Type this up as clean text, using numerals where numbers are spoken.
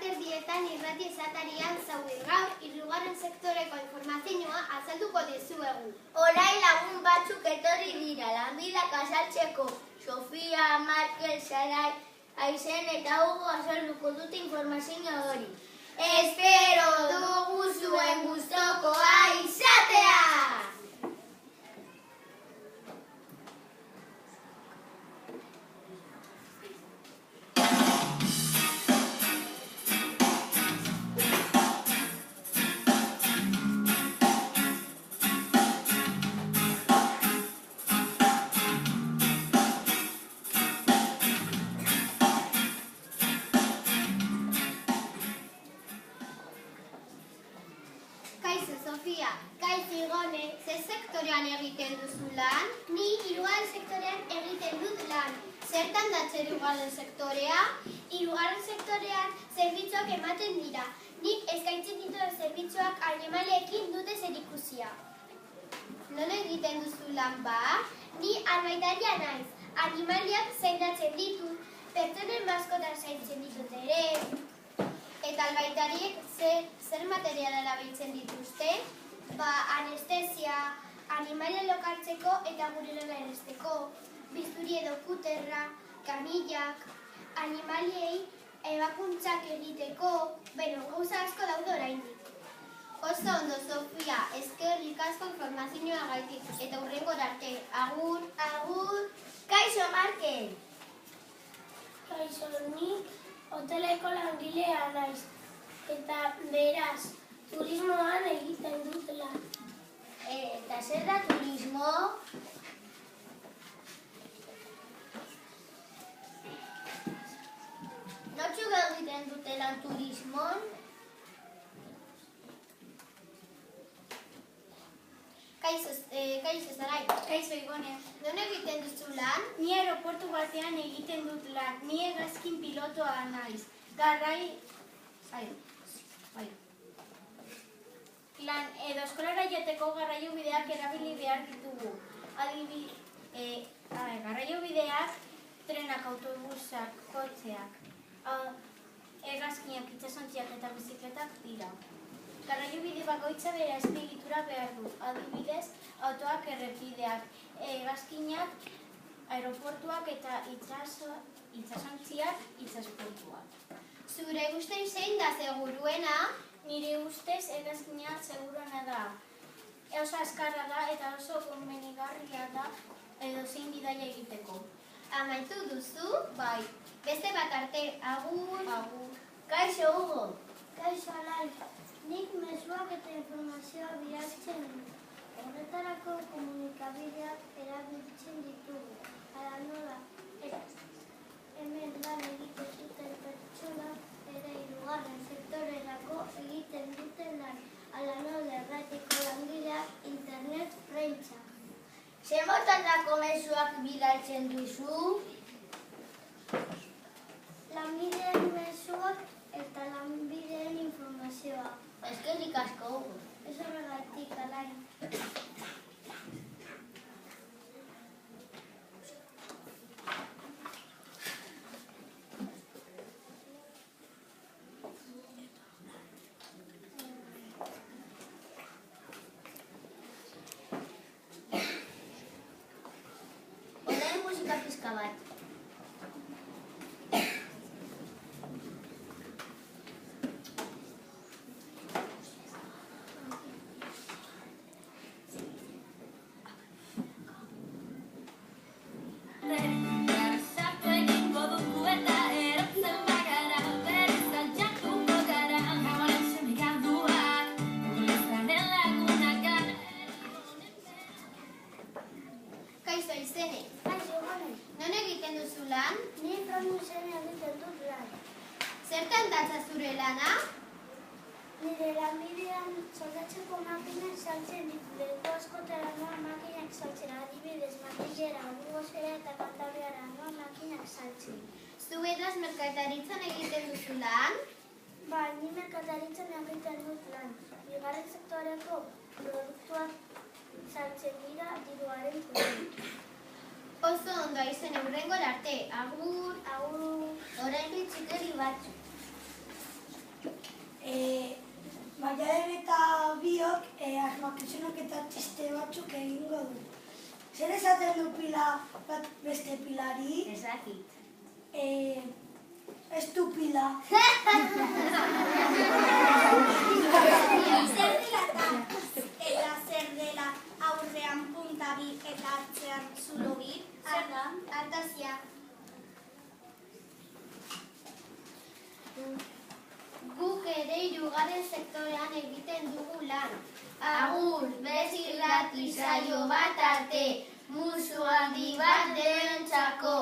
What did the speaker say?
baterdietan irrati esatarian zaude gaur, hirugarren sektoreko informazioa azalduko dizuegu. Orain lagun batzuk etorri dira, lanbideak azaltzeko. Sofia, Markel, Sarai, Aizen eta Hugo azalduko dute informazio hori. Espero dugu zuen gustokoa izatea! Kaixo, Sofia, kaixo Igone, ze sektorean egiten duzu lan? Ni hirugarren sektorean egiten dut lan. Zertan datze hirugarren sektorea? Hirugarren sektorean zerbitzuak ematen dira. Nik eskaintzen dituen zerbitzuak animaliekin dute zerikusia. Non egiten duzu lan ba? Ni arbaitaria naiz. Animaliak zaindatzen ditut, pertsonen maskotak zaintzen ditut ere. Eta albaitariek zer materiala erabiltzen dituzte? Anestesia, animalien lokartzeko eta gure lana eresteko, bisturi edo kuterra, kamillak, animaliei ebakuntzak egiteko, gauza asko daude oraindik. Oso ondo, Sofia, eskerrik asko informazioagatik eta hurrengora arte. Agur, agur. Kaixo, Markel! Kaixo, nik hoteleko langilea naiz, eta beraz, turismoan egiten dut lan. Eta zer da turismo? Nortzuk egiten dute lan turismon? Kaixo, Sarai. Kaixo, Igone. Non egiten duzu lan? Ni aeroportu batean egiten dut lan. Ni hegazkin pilotoa naiz. Eskolara joateko garraio bideak erabili behar ditugu. Garraio bideak, trenak, autobusak, kotxeak, hegazkinak, itsasontziak eta bizikletak dira. Garraio bide bakoitza bere azpiegitura behar du. Adibidez, autoak errepideak, hegazkinak, aeroportuak eta itsasontziak itsasportuak. Zure ustez zein da seguruena? Nire ustez hegazkina seguruena da. Oso azkarra da eta oso komenigarria da edozein bidaia egiteko. Amaitu duzu? Bai. Beste bat arte, agur. Agur. Kaixo, Hugo! Kaixo, Alai, nik mezuak eta informazioa bidaltzen dut. Horretarako komunikabideak erabiltzen ditugu. Hala nola, hemen lan egiten duten pertsona ere hirugarren sektorerako egiten duten lan. Hala nola, erratiko langileak, internet, prentsa. Zer motatako mezuak bidaltzen duzu? Lanbideen mezuak eta lanbideen informazioa. Eskerrik asko, Hugo. Ez horregatik, Alai. Orain musika pizka bat. Kaixo, Izene. Kaixo, Igone. Non egiten duzu lan? Ni promusen egiten dut lan. Zertan datza zure lana? Nire lanbidean soldatzeko makinak saltzen ditu. Leku askotara noa makinak saltzen. Adibidez, Madrilera, Burgosera eta Kantabriara noa makinak saltzen. Zu edaz merkataritzan egiten duzu lan? Ba, ni merkataritzan egiten dut lan. Bigarren sektoreko produktuak saltzen dira diruaren truke. Oso ondo, Izene, hurrengora arte. Agur. Agur. Orain txikeri batzuk. Maialen eta biok asmakizunak eta txiste batzuk egingo du. Zer esaten du pila bat beste pilari? Ez dakit. Ez du pila. Zer dela eta zer dela aurrean punta bi eta atzean zulo bi? Zer da? Artazia. Guk ere hirugarren sektorean egiten dugu lan. Agur, beste irrati saio bat arte, musu handi bat denentzako.